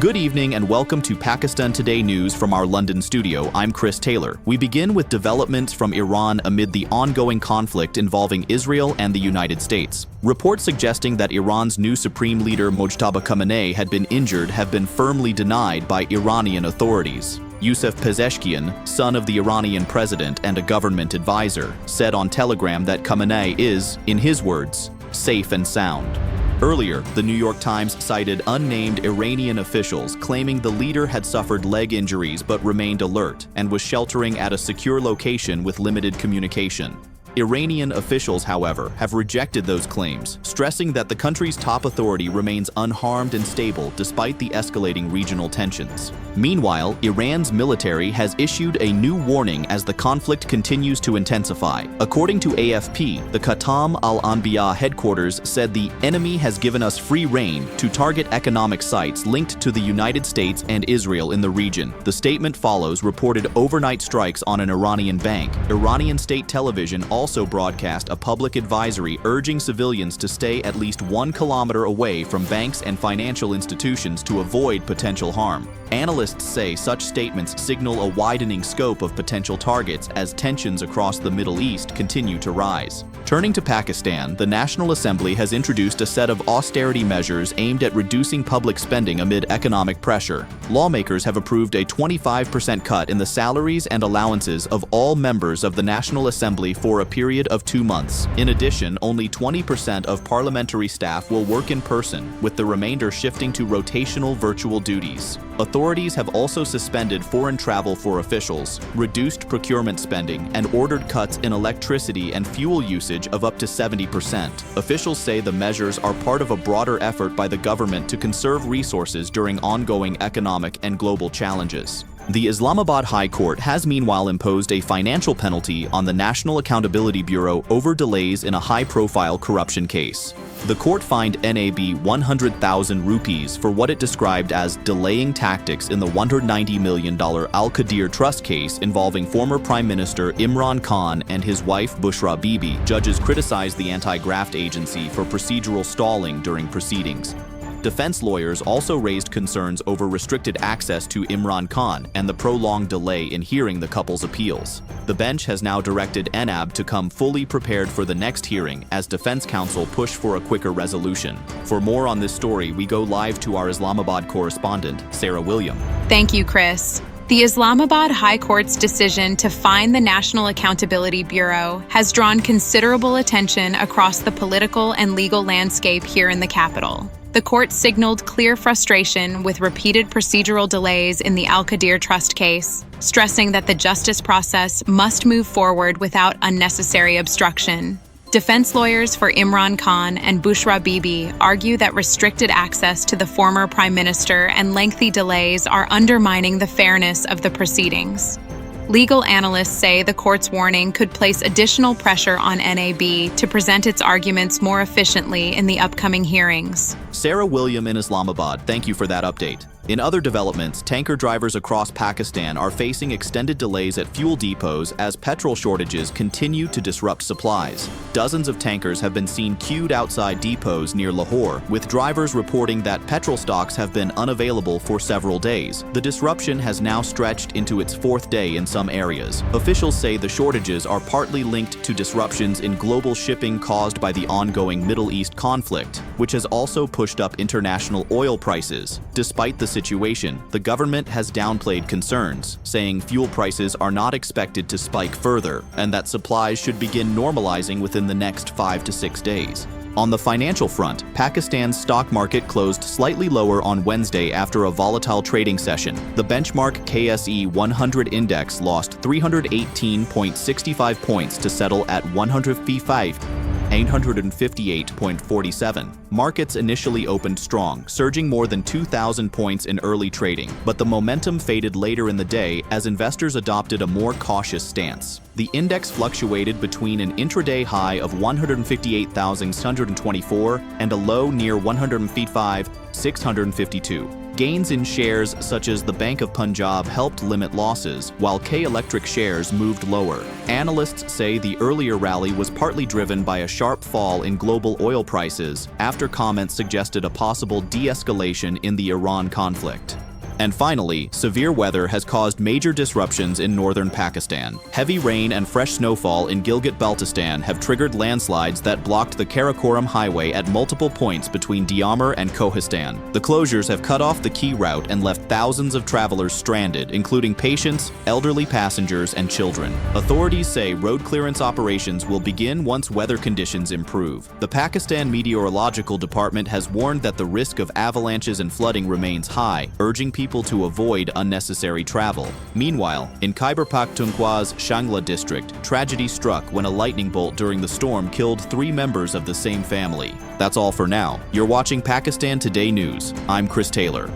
Good evening and welcome to Pakistan Today News from our London studio. I'm Chris Taylor. We begin with developments from Iran amid the ongoing conflict involving Israel and the United States. Reports suggesting that Iran's new supreme leader Mojtaba Khamenei had been injured have been firmly denied by Iranian authorities. Youssef Pezeshkian, son of the Iranian president and a government advisor, said on Telegram that Khamenei is, in his words, safe and sound. Earlier, the New York Times cited unnamed Iranian officials claiming the leader had suffered leg injuries but remained alert and was sheltering at a secure location with limited communication. Iranian officials, however, have rejected those claims, stressing that the country's top authority remains unharmed and stable despite the escalating regional tensions. Meanwhile, Iran's military has issued a new warning as the conflict continues to intensify. According to AFP, the Khatam al-Anbiya headquarters said the enemy has given us free rein to target economic sites linked to the United States and Israel in the region. The statement follows reported overnight strikes on an Iranian bank. Iranian state television also broadcast a public advisory urging civilians to stay at least 1 kilometer away from banks and financial institutions to avoid potential harm. Analysts say such statements signal a widening scope of potential targets as tensions across the Middle East continue to rise. Turning to Pakistan, the National Assembly has introduced a set of austerity measures aimed at reducing public spending amid economic pressure. Lawmakers have approved a 25% cut in the salaries and allowances of all members of the National Assembly for a period of 2 months. In addition, only 20% of parliamentary staff will work in person, with the remainder shifting to rotational virtual duties. Authorities have also suspended foreign travel for officials, reduced procurement spending, and ordered cuts in electricity and fuel usage of up to 70%. Officials say the measures are part of a broader effort by the government to conserve resources during ongoing economic and global challenges. The Islamabad High Court has meanwhile imposed a financial penalty on the National Accountability Bureau over delays in a high-profile corruption case. The court fined NAB 100,000 rupees for what it described as delaying tactics in the $190 million Al-Qadir Trust case involving former Prime Minister Imran Khan and his wife Bushra Bibi. Judges criticized the anti-graft agency for procedural stalling during proceedings. Defense lawyers also raised concerns over restricted access to Imran Khan and the prolonged delay in hearing the couple's appeals. The bench has now directed NAB to come fully prepared for the next hearing as defense counsel push for a quicker resolution. For more on this story, we go live to our Islamabad correspondent, Sarah William. Thank you, Chris. The Islamabad High Court's decision to fine the National Accountability Bureau has drawn considerable attention across the political and legal landscape here in the capital. The court signaled clear frustration with repeated procedural delays in the Al-Qadir Trust case, stressing that the justice process must move forward without unnecessary obstruction. Defense lawyers for Imran Khan and Bushra Bibi argue that restricted access to the former prime minister and lengthy delays are undermining the fairness of the proceedings. Legal analysts say the court's warning could place additional pressure on NAB to present its arguments more efficiently in the upcoming hearings. Sarah William in Islamabad, thank you for that update. In other developments, tanker drivers across Pakistan are facing extended delays at fuel depots as petrol shortages continue to disrupt supplies. Dozens of tankers have been seen queued outside depots near Lahore, with drivers reporting that petrol stocks have been unavailable for several days. The disruption has now stretched into its 4th day in some areas. Officials say the shortages are partly linked to disruptions in global shipping caused by the ongoing Middle East conflict, which has also pushed up international oil prices. Despite the situation, the government has downplayed concerns, saying fuel prices are not expected to spike further and that supplies should begin normalizing within the next 5 to 6 days. On the financial front, Pakistan's stock market closed slightly lower on Wednesday after a volatile trading session. The benchmark KSE 100 index lost 318.65 points to settle at 858.47. Markets initially opened strong, surging more than 2,000 points in early trading, but the momentum faded later in the day as investors adopted a more cautious stance. The index fluctuated between an intraday high of 158,624 and a low near 155,652. Gains in shares such as the Bank of Punjab helped limit losses, while K-Electric shares moved lower. Analysts say the earlier rally was partly driven by a sharp fall in global oil prices after comments suggested a possible de-escalation in the Iran conflict. And finally, severe weather has caused major disruptions in northern Pakistan. Heavy rain and fresh snowfall in Gilgit-Baltistan have triggered landslides that blocked the Karakoram highway at multiple points between Diamur and Kohistan. The closures have cut off the key route and left thousands of travelers stranded, including patients, elderly passengers, and children. Authorities say road clearance operations will begin once weather conditions improve. The Pakistan Meteorological Department has warned that the risk of avalanches and flooding remains high, urging people to avoid unnecessary travel. Meanwhile, in Khyber Pakhtunkhwa's Shangla district, tragedy struck when a lightning bolt during the storm killed 3 members of the same family. That's all for now. You're watching Pakistan Today News. I'm Chris Taylor.